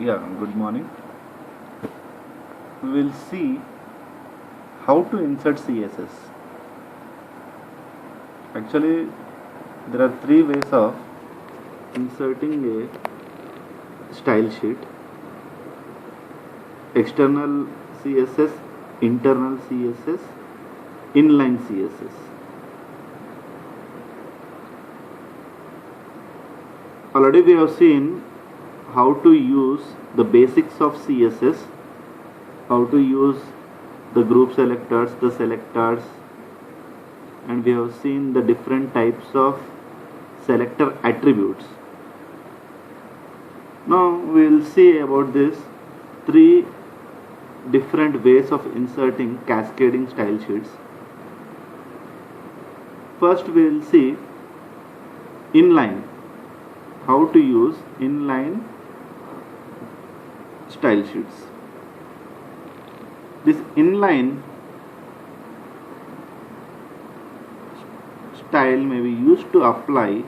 Yeah, good morning. We will see how to insert CSS. Actually, there are three ways of inserting a style sheet: external CSS, internal CSS, inline CSS. Already we have seen how to use the basics of CSS, how to use the group selectors, the selectors, and we have seen the different types of selector attributes. Now we will see about this three different ways of inserting cascading style sheets. First we will see inline, how to use inline style sheets. This inline style may be used to apply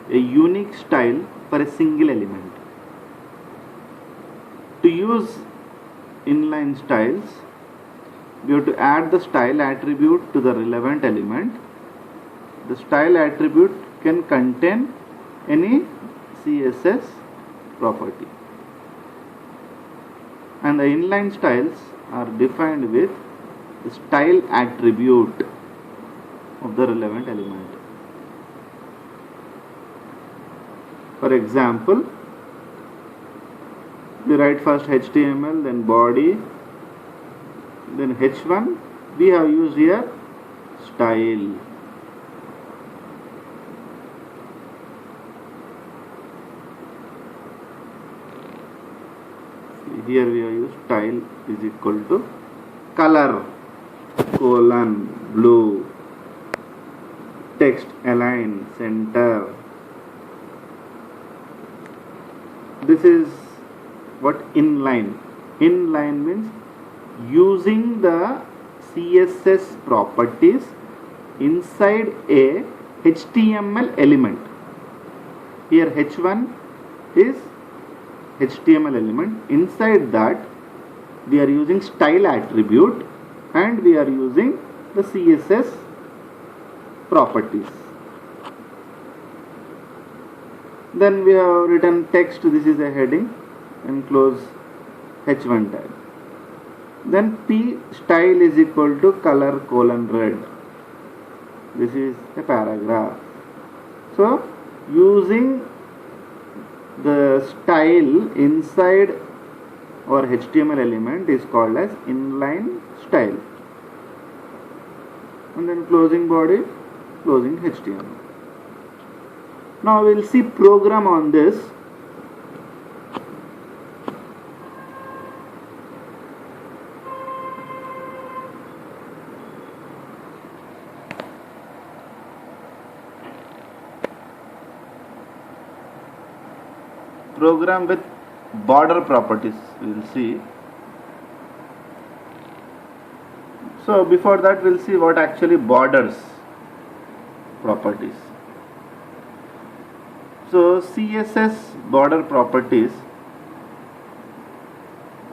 a unique style for a single element. To use inline styles, we have to add the style attribute to the relevant element. The style attribute can contain any CSS property, and the inline styles are defined with the style attribute of the relevant element. For example, we write first HTML, then body, then H1. We have used here style. Here we have used style is equal to color colon blue, text align center. This is what inline. Inline means using the CSS properties inside a HTML element. Here H1 is HTML element. Inside that we are using style attribute and we are using the CSS properties. Then we have written text, this is a heading, and close H1 tag. Then P style is equal to color colon red. This is a paragraph. So using the style inside our HTML element is called as inline style. And then closing body, closing HTML. Now we will see program on this. Program with border properties we will see. So before that we will see what actually borders properties. So CSS border properties.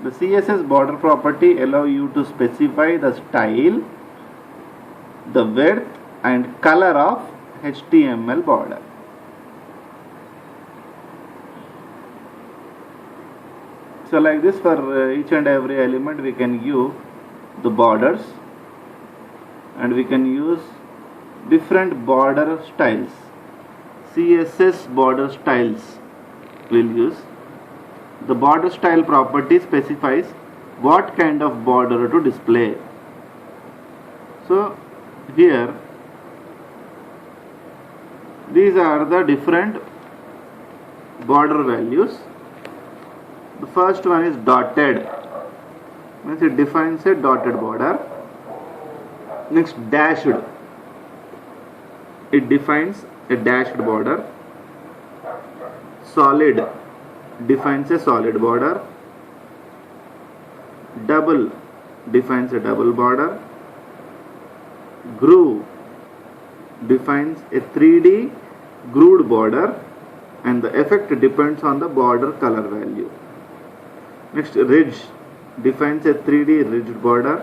The CSS border property allow you to specify the style, the width and color of HTML border. So like this, for each and every element we can give the borders, and we can use different border styles. CSS border styles we'll use. The border style property specifies what kind of border to display. So here these are the different border values. The first one is dotted, means it defines a dotted border. Next, dashed, it defines a dashed border. Solid defines a solid border. Double defines a double border. Groove defines a 3D grooved border, and the effect depends on the border color value. Next, ridge defines a 3D ridged border.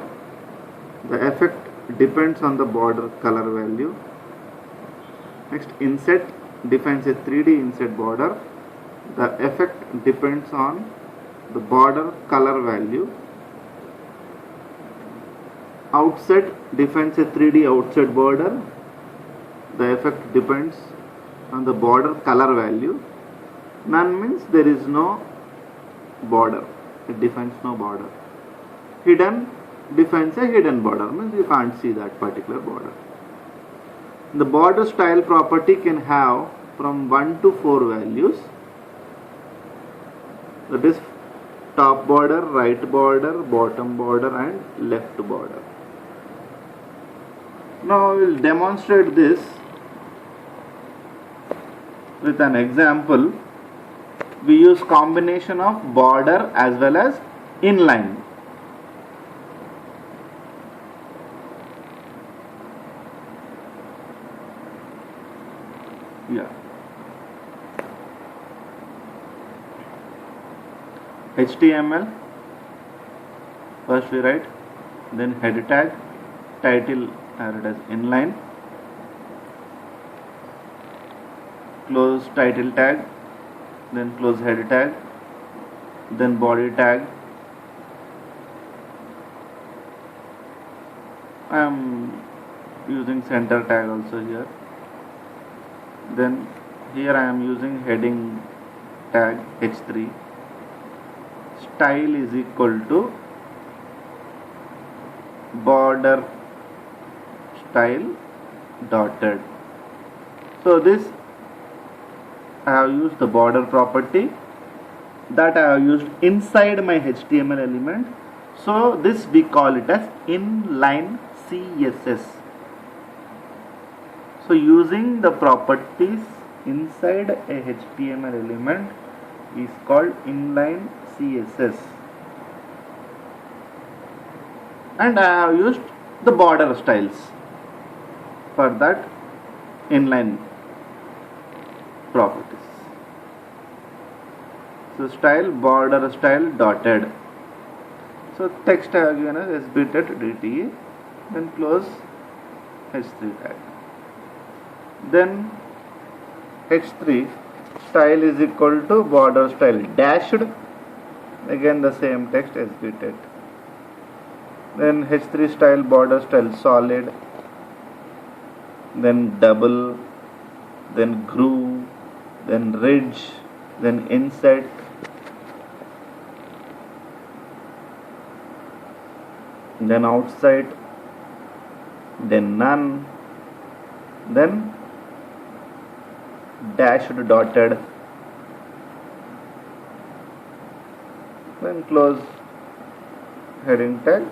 The effect depends on the border color value. Next, inset defines a 3D inset border. The effect depends on the border color value. Outset defines a 3D outset border. The effect depends on the border color value. None means there is no border. It defines no border. Hidden defines a hidden border, means you can't see that particular border. The border style property can have from 1 to 4 values. That is top border, right border, bottom border and left border. Now we will demonstrate this with an example. We use combination of border as well as inline. Yeah. HTML. First we write, then head tag, title it as inline, close title tag, then close head tag, then body tag. I am using center tag also here. Then here I am using heading tag h3. Style is equal to border style dotted. So this I have used the border property that I have used inside my HTML element. So this we call it as inline CSS. So using the properties inside a HTML element is called inline CSS. And I have used the border styles for that inline properties. So style, border style dotted. So text I have given as sbtet.dte, then close h3 tag. Then h3 style is equal to border style dashed, again the same text sbtet. Then h3 style border style solid, then double, then groove, then ridge, then inset, then outside, then none, then dashed dotted, then close heading tag,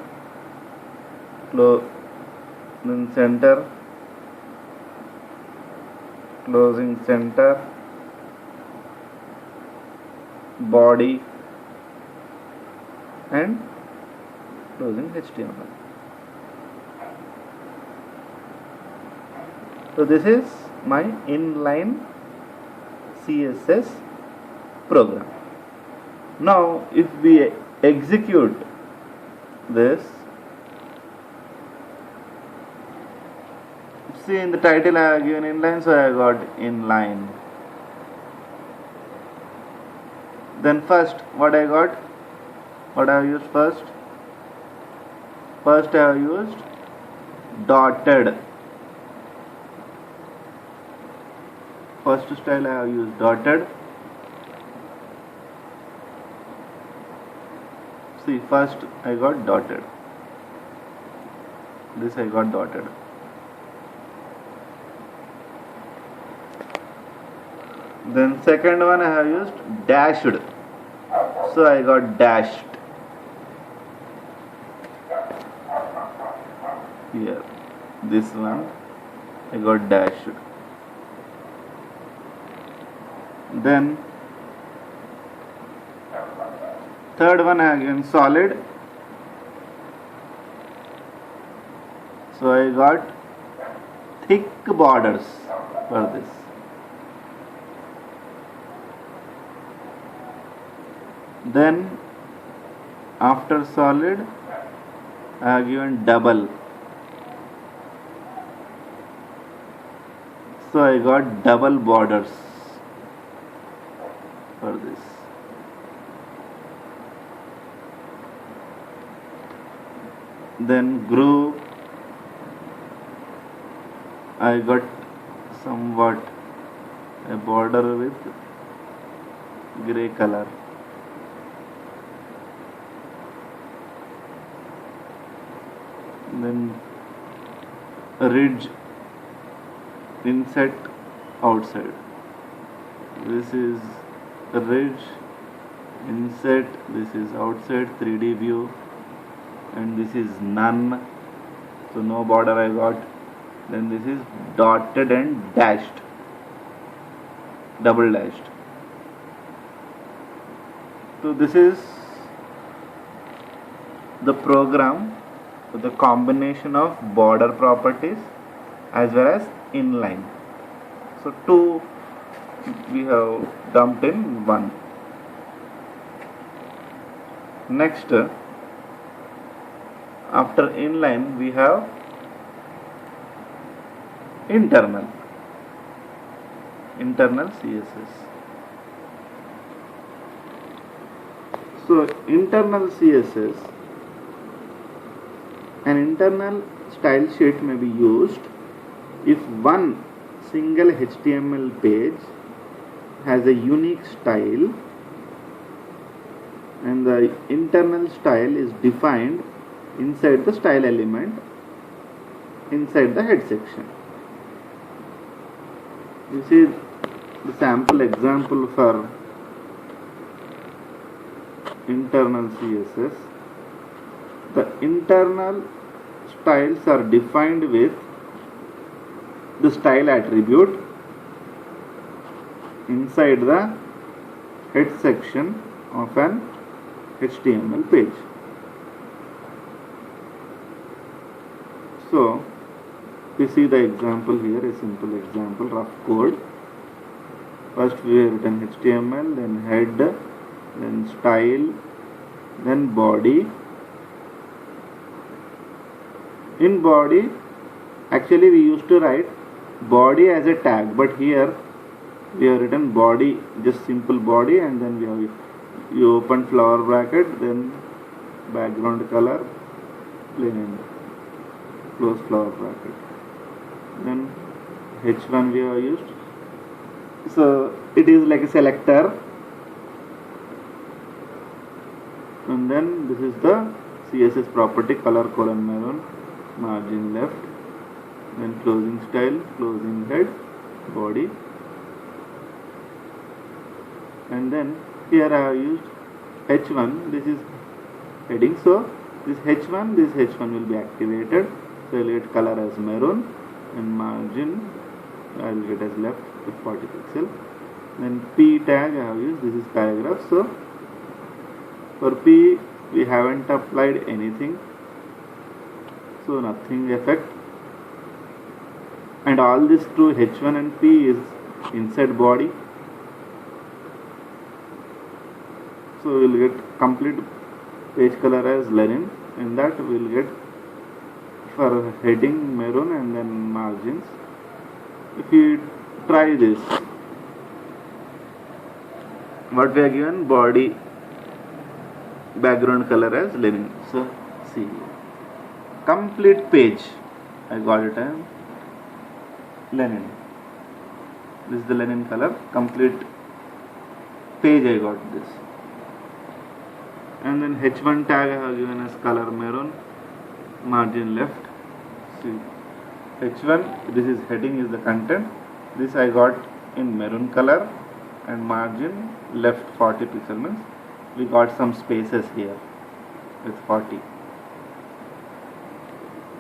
close, then center, closing center, body and closing HTML. So this is my inline CSS program. Now if we execute this, see in the title I have given inline, so I got inline. Then first what I got, what I have used first? First I have used dotted. First style I have used dotted. See, first I got dotted. This I got dotted. Then second one I have used dashed. So I got dashed. Here. This one I got dashed. Then third one again solid. So I got thick borders for this. Then after solid I have given double, so I got double borders for this. Then groove I got somewhat a border with grey color. Then ridge inset outside. This is ridge inset, this is outside 3D view, and this is none, so no border I got. Then this is dotted and dashed, double dashed. So this is the program with the combination of border properties as well as inline. So two we have dumped in one. Next, after inline we have internal CSS. So internal CSS, an internal style sheet may be used if one single HTML page has a unique style and the internal style is defined inside the style element inside the head section. This is the sample example for internal CSS. The internal styles are defined with the style attribute inside the head section of an HTML page. So we see the example here, a simple example, rough code. First we have written HTML, then head, then style, then body. In body, actually we used to write body as a tag, but here we have written body, just simple body, and then we have you open flower bracket, then background color, plain, close flower bracket. Then H1 we have used. So it is like a selector, and then this is the CSS property, color colon maroon, margin left, then closing style, closing head, body, and then here I have used H1, this is heading, so this H1 will be activated, so I will get color as maroon and margin I will get as left with 40 pixel. Then P tag I have used, this is paragraph, so for P we haven't applied anything, so nothing effect, and all this through H1 and P is inside body, so we will get complete page color as linen. In that we will get for heading maroon and then margins. If you try this, what we are given, body background color as linen. So see, complete page I got it as linen. This is the linen color, complete page I got this. And then H1 tag I have given as color maroon, margin left. See, H1, this is heading is the content, this I got in maroon color, and margin left 40 pixel means we got some spaces here with 40.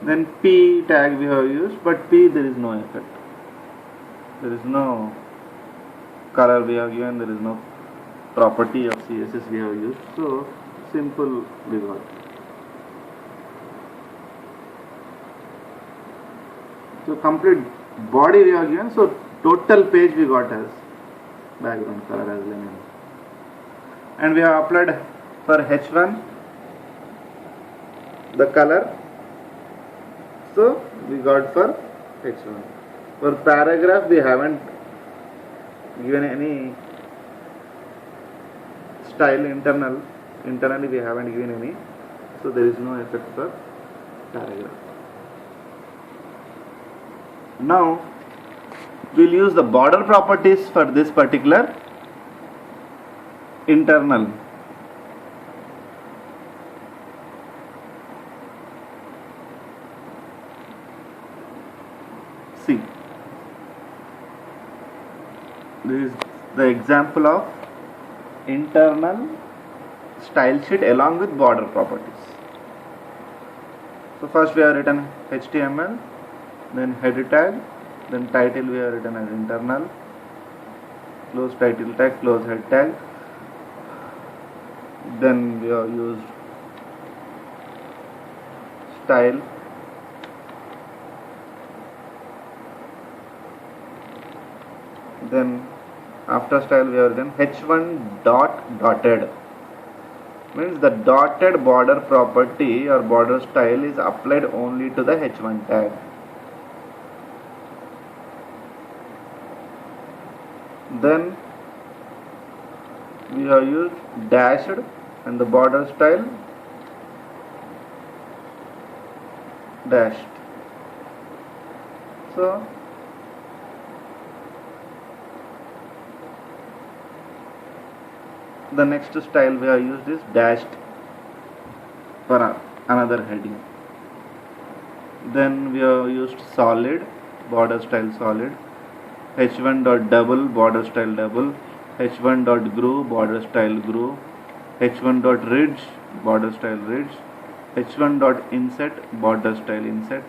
Then P tag we have used, but P there is no effect, there is no color we have given, there is no property of CSS we have used, so simple we got. So complete body we have given, so total page we got as background color as linen. and we have applied for H1 the color, so we got for H1. For paragraph we haven't given any style internally we haven't given any, so there is no effect for paragraph. Now we'll use the border properties for this particular internal. See, this is the example of internal style sheet along with border properties. So first we have written HTML, then header tag, then title we have written as internal, close title tag, close head tag, then we have used style, then after style we have written H1 dotted, means the dotted border property or border style is applied only to the H1 tag. Then we have used dashed and the border style dashed. So the next style we have used is dashed for another heading. Then we have used solid, border style solid, H1 dot double, border style double, H1 dot groove, border style groove, H1 dot ridge, border style ridge, H1 dot inset, border style inset,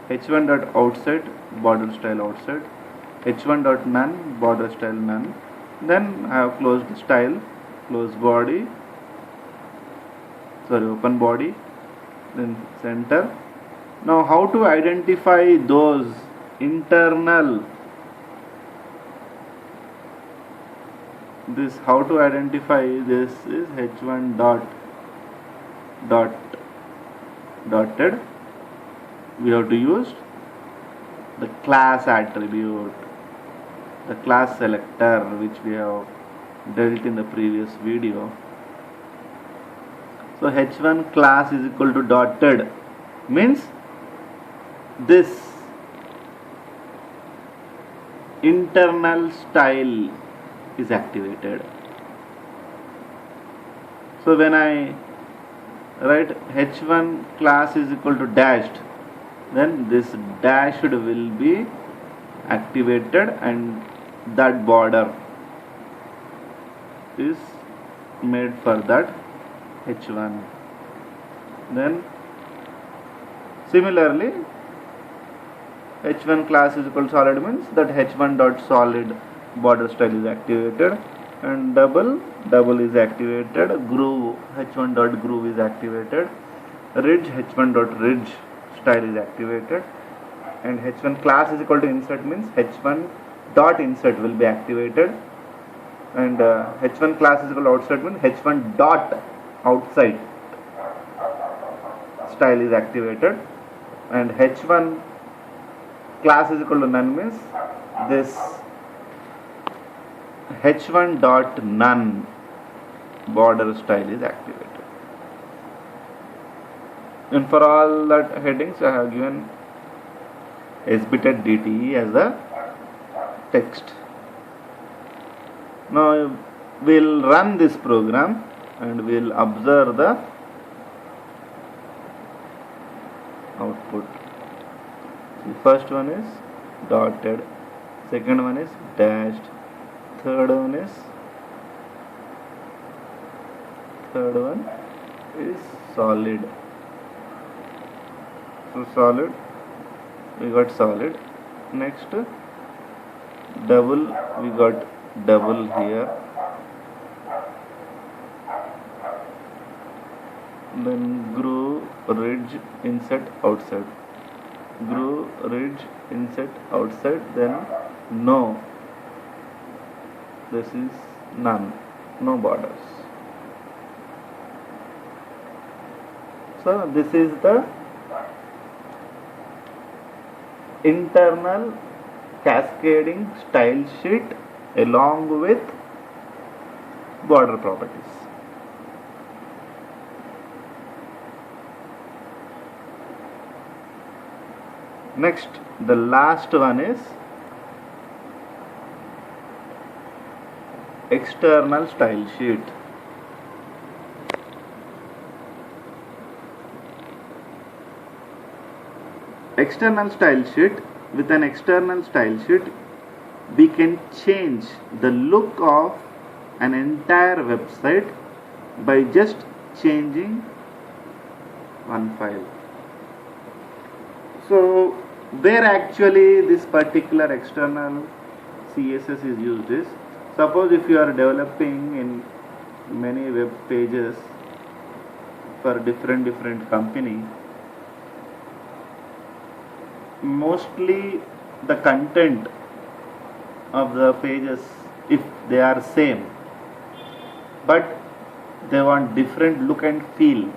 H1 dot outset, border style outset, H1 dot none, border style none. Then I have closed style, close body, open body, then center. Now how to identify those internal, how to identify this is H1 dotted. We have to use the class attribute, the class selector, which we have dealt in the previous video. So H1 class is equal to dotted, means this internal style is activated. So when I write H1 class is equal to dashed, then this dashed will be activated and that border is made for that H1. Then similarly H1 class is equal to solid means that H1 dot solid border style is activated and double is activated, groove H1 dot groove is activated, ridge H1 dot ridge style is activated, and H1 class is equal to insert means H1 dot insert will be activated, and H1 class is equal to outside means H1 dot outside style is activated, and H1 class is equal to none means this H1 dot none border style is activated. And for all that headings I have given SBTET DTE as the text. Now we'll run this program and we'll observe the output. The first one is dotted, second one is dashed, third one is solid. So solid, we got solid. Next double, we got double here. Then groove, ridge, insert, outside. Groove, ridge, insert, outside. Then no. This is none, no borders. So this is the internal cascading style sheet along with border properties. Next, the last one is external style sheet. External style sheet, with an external style sheet we can change the look of an entire website by just changing one file. So where actually this particular external CSS is used is, suppose if you are developing in many web pages for different company, mostly the content of the pages, if they are same, but they want different look and feel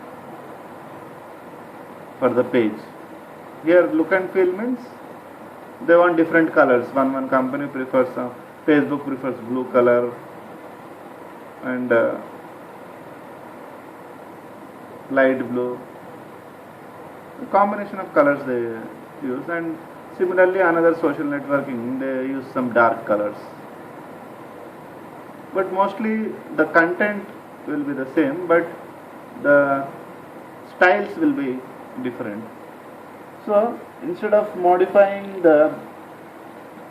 for the page. Here look and feel means they want different colors. One company prefers Facebook prefers blue color and light blue. A combination of colors they use, and similarly another social networking they use some dark colors. But mostly the content will be the same, but the styles will be different. So instead of modifying the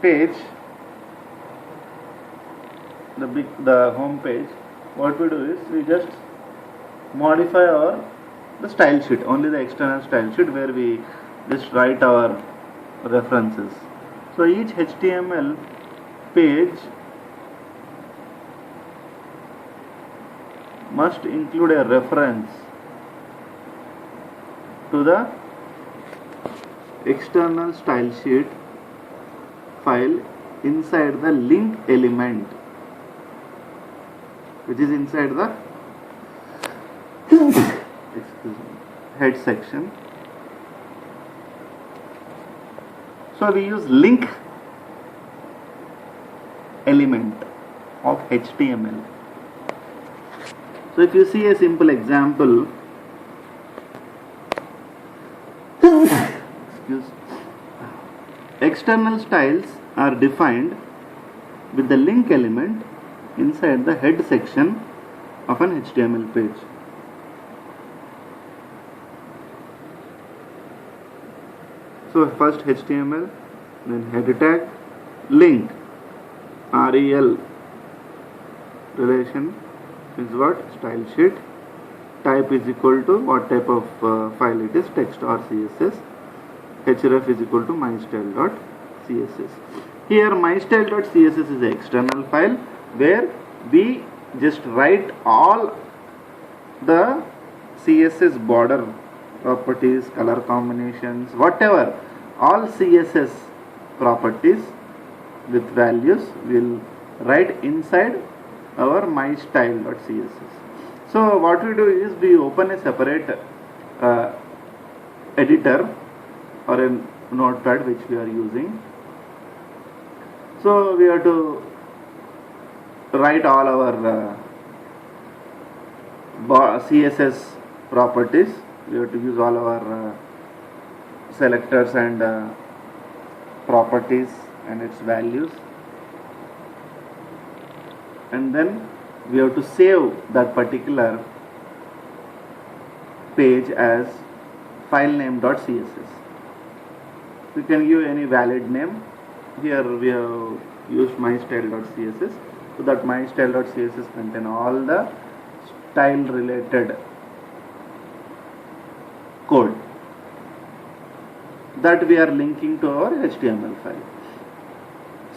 page, the home page, what we do is we just modify the style sheet, only the external style sheet where we just write our references. So each HTML page must include a reference to the external style sheet file inside the link element, which is inside the head section. So we use link element of HTML. So if you see a simple example, external styles are defined with the link element inside the head section of an HTML page. So first HTML, then head tag, link, rel, relation is what? Style sheet. Type is equal to what type of file it is, text or CSS. Href is equal to mystyle.css. Here mystyle.css is the external file where we just write all the CSS border properties, color combinations, whatever, all CSS properties with values will write inside our mystyle.css. So what we do is we open a separate editor or a notepad which we are using. So we have to write all our CSS properties. We have to use all our selectors and properties and its values, and then we have to save that particular page as filename.css. We can give any valid name. Here we have used mystyle.css, so that mystyle.css contain all the style related code that we are linking to our HTML file.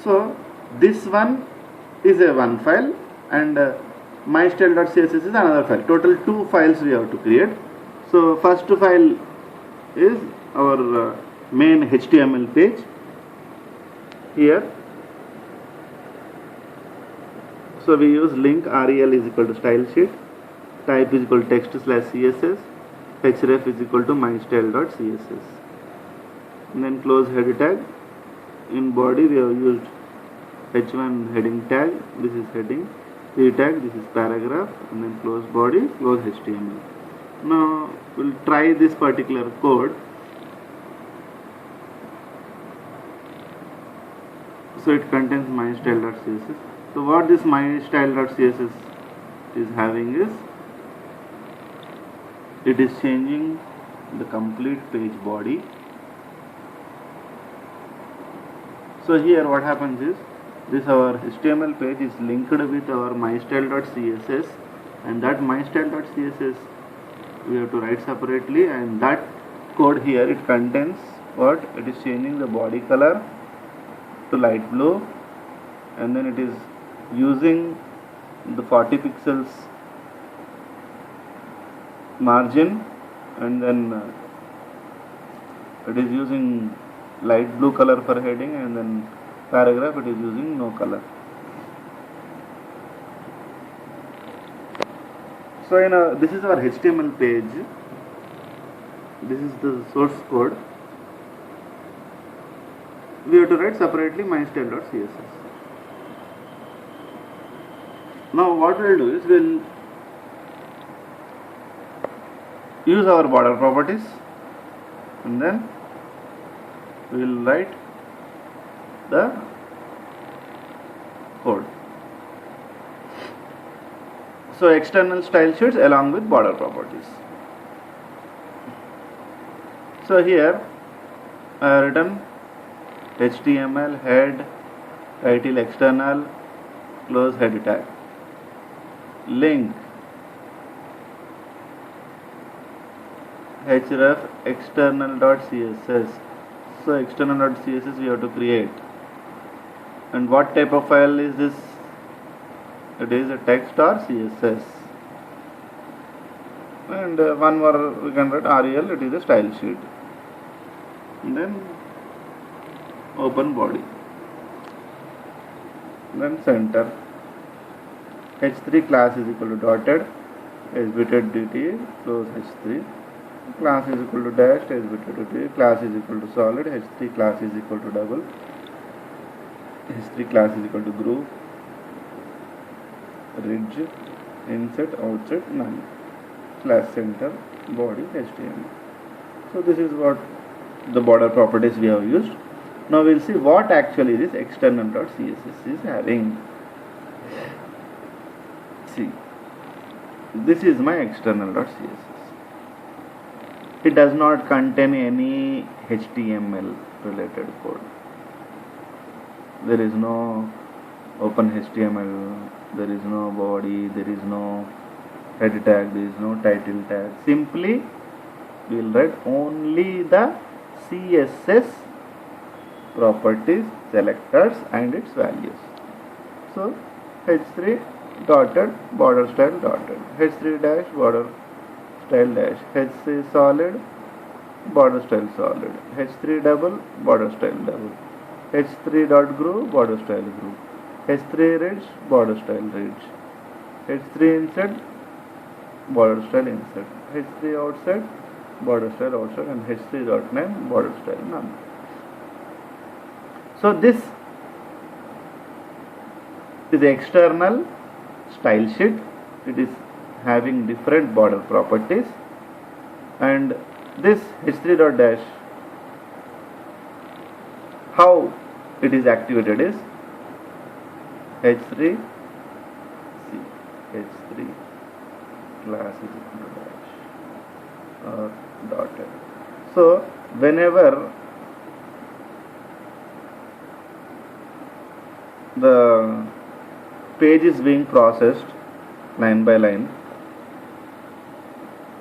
So this one is a one file and mystyle.css is another file. Total two files we have to create. So first file is our main HTML page here. So we use link rel is equal to style sheet, type is equal to text/css, href is equal to mystyle.css, and then close header tag. In body we have used h1 heading tag, this is heading, p tag, this is paragraph, and then close body, close HTML. Now we'll try this particular code. So it contains mystyle.css. So what this mystyle.css is having is, it is changing the complete page body. So here what happens is, this our HTML page is linked with our mystyle.css, and that mystyle.css we have to write separately, and that code here, it contains what? It is changing the body color to light blue, and then it is using the 40 pixels margin, and then it is using light blue color for heading, and then paragraph it is using no color. So this is our HTML page, this is the source code. We have to write separately mystyle.css. Now what we will do is, we will use our border properties, and then we will write the code. So external style sheets along with border properties. So here I have written HTML head, title external, close head tag, link, href external.css. So external.css we have to create. And what type of file is this? It is a text or CSS. And one more we can write rel, it is a style sheet. And then open body, then center, h3 class is equal to dotted, sbted dt, close h3, class is equal to dash, sbted dt, class is equal to solid, h3 class is equal to double, h3 class is equal to groove, ridge, insert, outside, none, slash center, body, HTML. So this is what the border properties we have used. Now we will see what actually this external.css is having. See, this is my external.css. It does not contain any HTML related code. There is no open HTML, there is no body, there is no head tag, there is no title tag. Simply we will write only the CSS properties, selectors and its values. So h3 dotted, border style dotted, h3 dash, border style dash, h3 solid, border style solid, h3 double, border style double, h3 dot groove, border style groove, h3 ridge, border style ridge, h3 insert, border style insert, h3 outside, border style outside, and h3 dot name, border style none. So this is the external style sheet. It is having different border properties, and this h3 dot dash, how it is activated is h3 h3 class is equal to dash or dotted. So whenever the page is being processed line by line,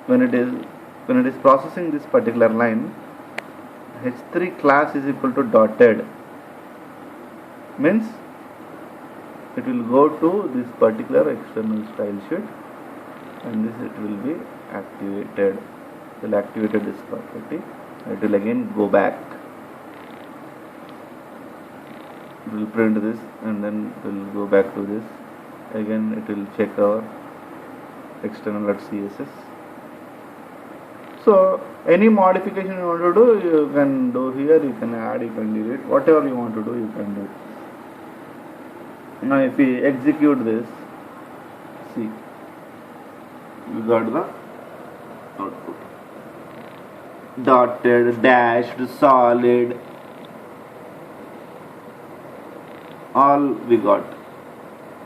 when it is processing this particular line, h3 class is equal to dotted means it will go to this particular external style sheet, and this it will be activated. It will activate this property. It will again go back. It will print this, and then it will go back to this. Again it will check our external.css. So any modification you want to do, you can do here, you can add, you can delete, whatever you want to do, you can do. Now if we execute this, see, we got the output. Dotted, dashed, solid, all we got.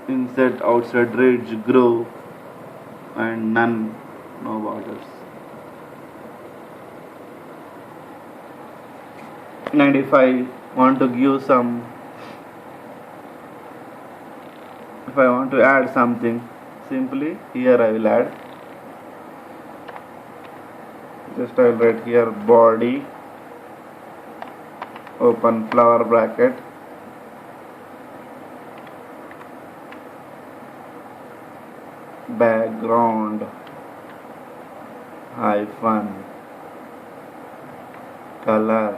Inside, outside, ridge, groove, and none, no borders. And if I want to give some, if I want to add something, simply here I will add. Just I will write here body, open flower bracket, background hyphen color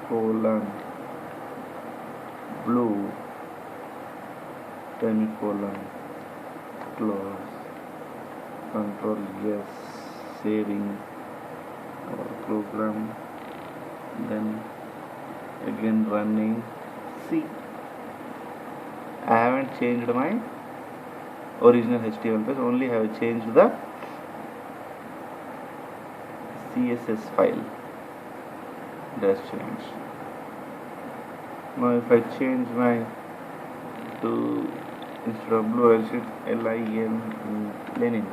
colon blue semicolon close, control yes, saving our program, then again running. See, I haven't changed my original HTML page, only have changed the CSS file. That's changed. Now if I change my to instead of blue, I'll set Lenin,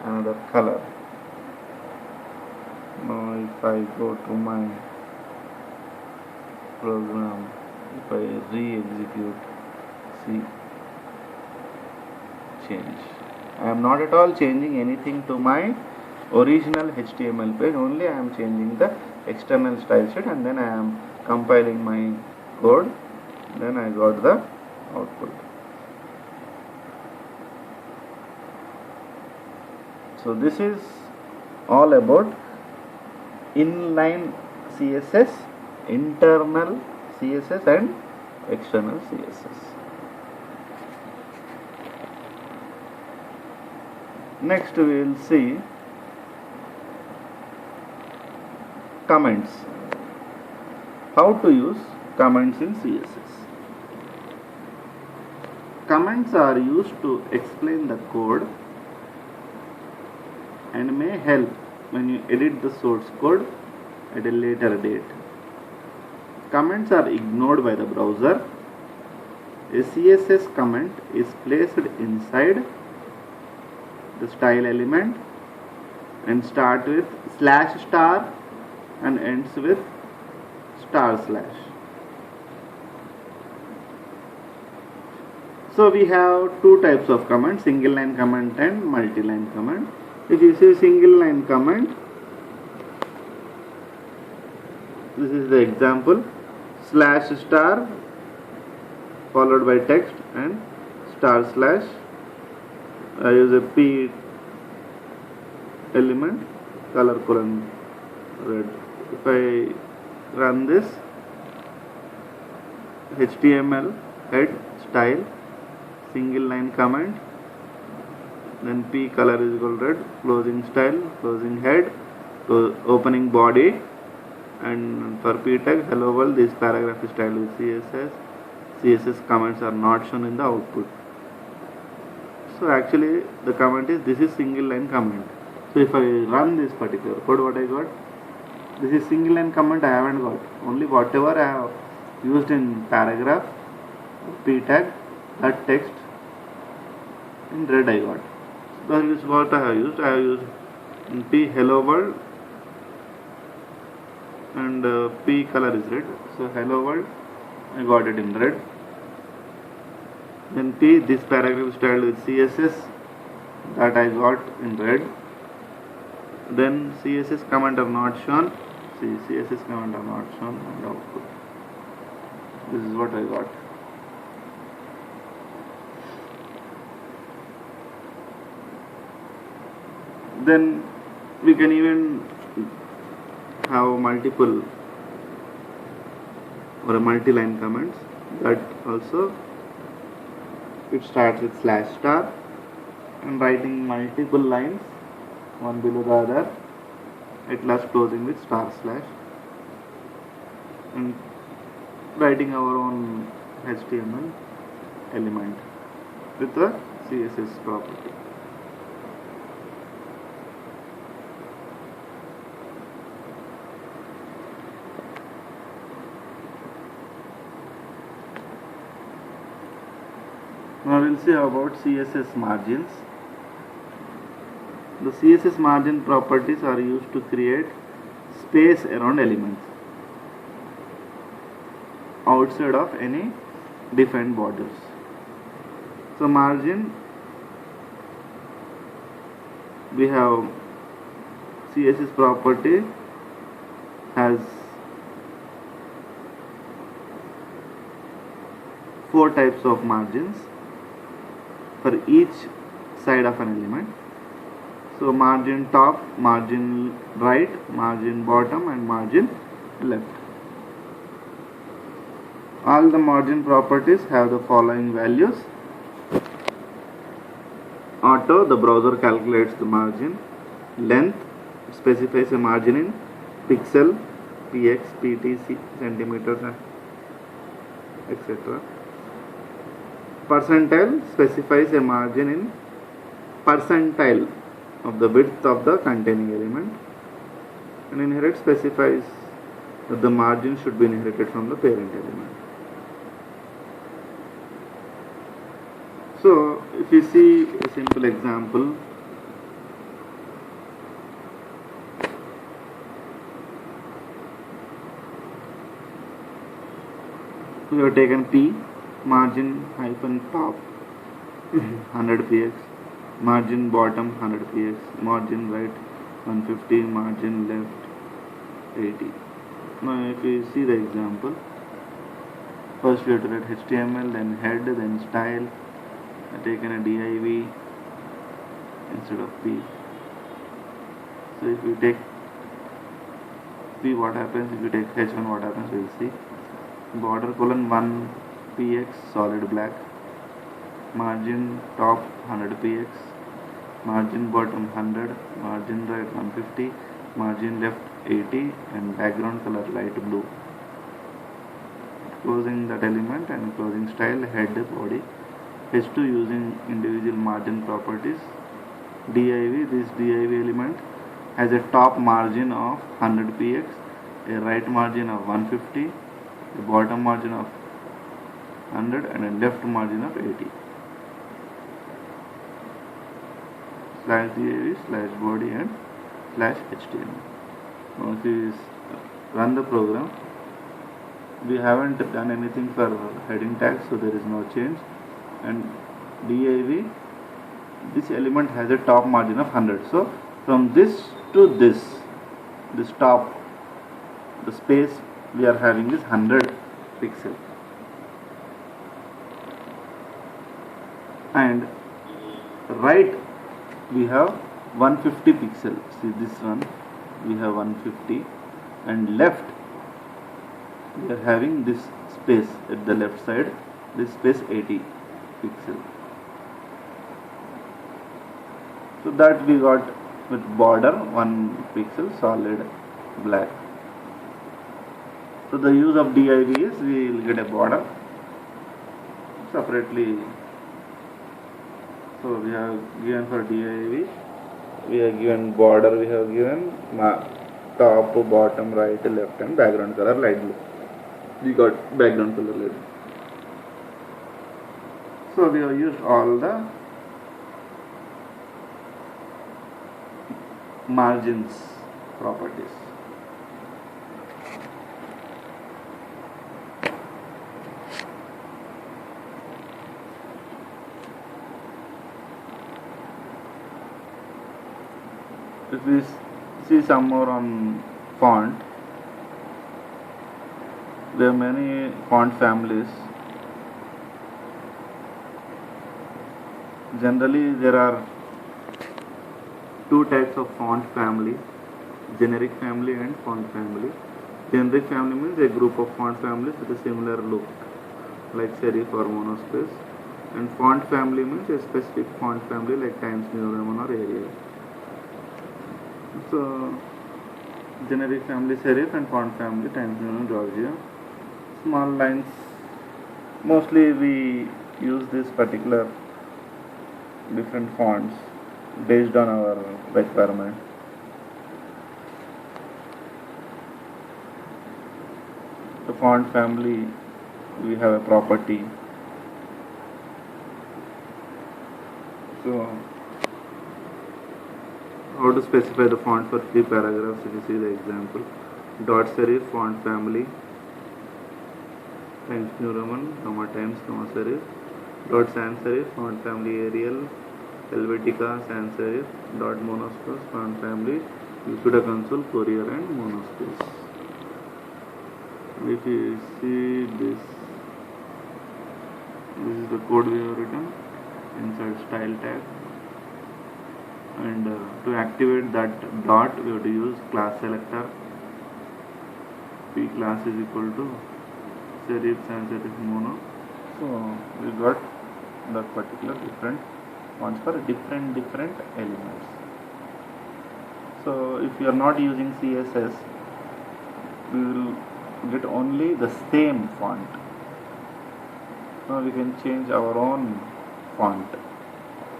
another color. Now if I go to my program, if I re-execute, see, change. I am not at all changing anything to my original HTML page, only I am changing the external style sheet, and then I am compiling my code, then I got the output. So this is all about inline CSS, internal CSS and external CSS. Next we will see comments. How to use comments in CSS. Comments are used to explain the code and may help when you edit the source code at a later date. Comments are ignored by the browser. A CSS comment is placed inside the style element and starts with /* and ends with */. So we have two types of comments, single line comment and multi-line comment. If you see single line comment, this is the example, /* followed by text and */. I use a P element, color colon red. If I run this, HTML head style single line comment, then P color is equal red, closing style, closing head, opening body, and for P tag hello world, this paragraph is styled with CSS. CSS comments are not shown in the output. So actually the comment is, this is single line comment. So if I run this particular code, what I got? This is single line comment, I haven't got. Only whatever I have used in paragraph, P tag, that text in red I got. That is what I have used. I have used P hello world and P color is red. So hello world, I got it in red. Then P, this paragraph is styled with CSS, that I got in red. Then CSS comment are not shown. See, CSS comment are not shown on the output. This is what I got. Then we can even have multiple or a multi-line comments, that also it starts with /* and writing multiple lines one below the other, at last closing with star slash, and writing our own HTML element with the CSS property. Now we'll see about CSS margins. The CSS margin properties are used to create space around elements outside of any defined borders. So margin, we have CSS property has 4 types of margins for each side of an element. So margin top, margin right, margin bottom, and margin left. All the margin properties have the following values. Auto, the browser calculates the margin. Length, specifies a margin in pixel, px, pt, centimeters, etc. Percentile specifies a margin in percentile of the width of the containing element, and inherit specifies that the margin should be inherited from the parent element. So if you see a simple example, we have taken P, margin hyphen top 100 px, margin bottom 100 px, margin right 150, margin left 80. Now if you see the example, first we have to write HTML, then head, then style. I have taken a div instead of P. So if you take P, what happens? If you take H1, what happens? We will see. Border colon 1 px solid black, margin top 100 px, margin bottom 100, margin right 150, margin left 80, and background color light blue. Closing that element and closing style, head, body. H2 using individual margin properties. Div, this div element has a top margin of 100 px, a right margin of 150, a bottom margin of 100, and a left margin of 80. Slash div, slash body, and slash HTML. Now if we run the program, we haven't done anything for heading tags, so there is no change. And div, this element has a top margin of 100. So from this to this top, the space we are having is 100 pixel. And right we have 150 pixel. See this one, we have 150, and left we are having this space at the left side, this space 80 pixel. So that we got with border 1 pixel solid black. So the use of div is we will get a border separately. So we have given for div, we have given border, we have given top, bottom, right, left, and background color light blue. We got background color light blue. So we have used all the margins properties. If we see some more on font, there are many font families. Generally there are 2 types of font family, generic family and font family. Generic family means a group of font families with a similar look, like serif or monospace, and font family means a specific font family like Times New Roman or Arial. So generic family serif and font family Times New Roman Georgia. Small lines, mostly we use this particular different fonts based on our requirement. The font family, we have a property. So how to specify the font for 3 paragraphs? If you see the example, dot serif font family Times New Roman, comma Times, comma serif, dot sans serif font family Arial, Helvetica sans serif, dot monospace font family Liquida Console, Courier and monospace. If you see this is the code we have written inside style tag, and to activate that dot we have to use class selector. P class is equal to serif sans serif mono. So we got that particular different ones for different elements. So if you are not using CSS, we will get only the same font. Now we can change our own font.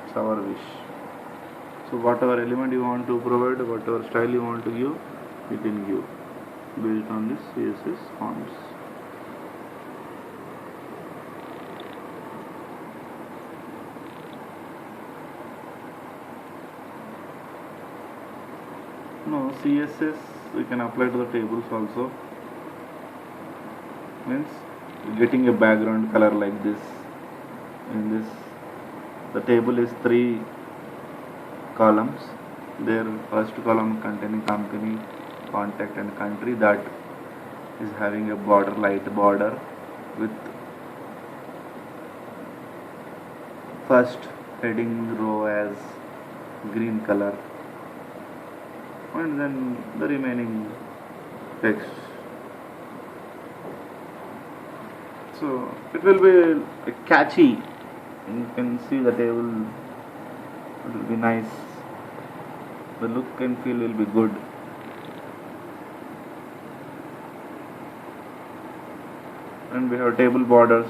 It's our wish. So whatever element you want to provide, whatever style you want to give, you can give based on this CSS fonts. No, CSS we can apply to the tables also. Means getting a background color like this. In this, the table is 3 columns. Their first column containing company, contact and country, that is having a border, light border, with first heading row as green color, and then the remaining text. So it will be catchy. You can see the table, it will be nice. The look and feel will be good. And we have table borders.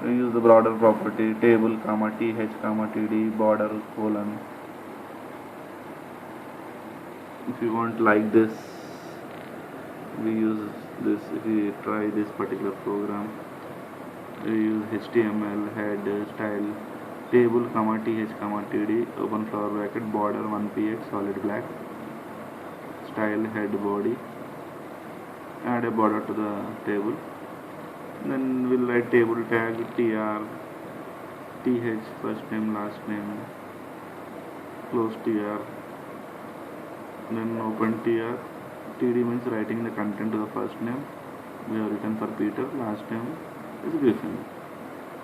We use the border property, table, comma th, comma td, border, colon. If you want like this, we use this. If we try this particular program, we use HTML head style table, comma th, comma td, open flower bracket, border 1px solid black, style head body, add a border to the table. Then we'll write table tag tr, th, first name, last name, close tr, then open tr. td means writing the content to the first name. We have written for Peter, last name is Griffin.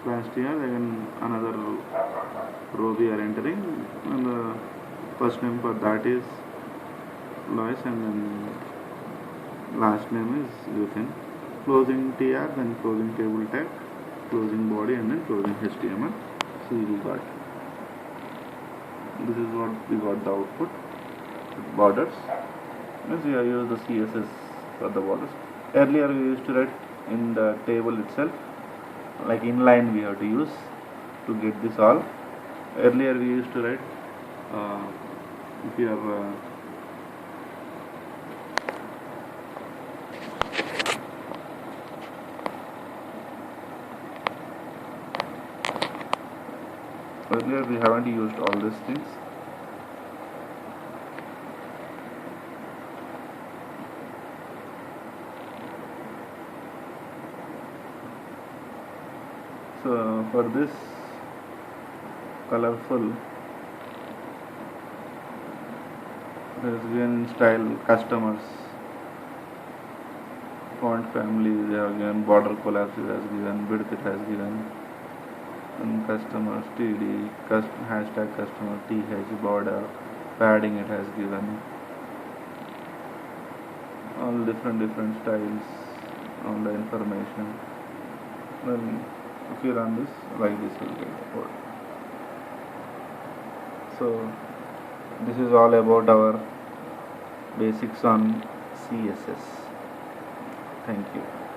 Last year again another row we are entering, and the first name for that is Lois, and then last name is Griffin. Closing tr, then closing table tag, closing body, and then closing HTML. So we got, this is what we got the output. Borders, means we have used the CSS for the borders. Earlier we used to write in the table itself, like inline we have to use to get this all. Earlier we used to write, if you are earlier we haven't used all these things. So for this colorful, there is given style customers, font family they have given, border collapse it has given, width it has given, and customers td, hashtag customer th, border, padding it has given, all different styles, all the information. Then if you run this like this, you will get the code. So this is all about our basics on CSS. Thank you.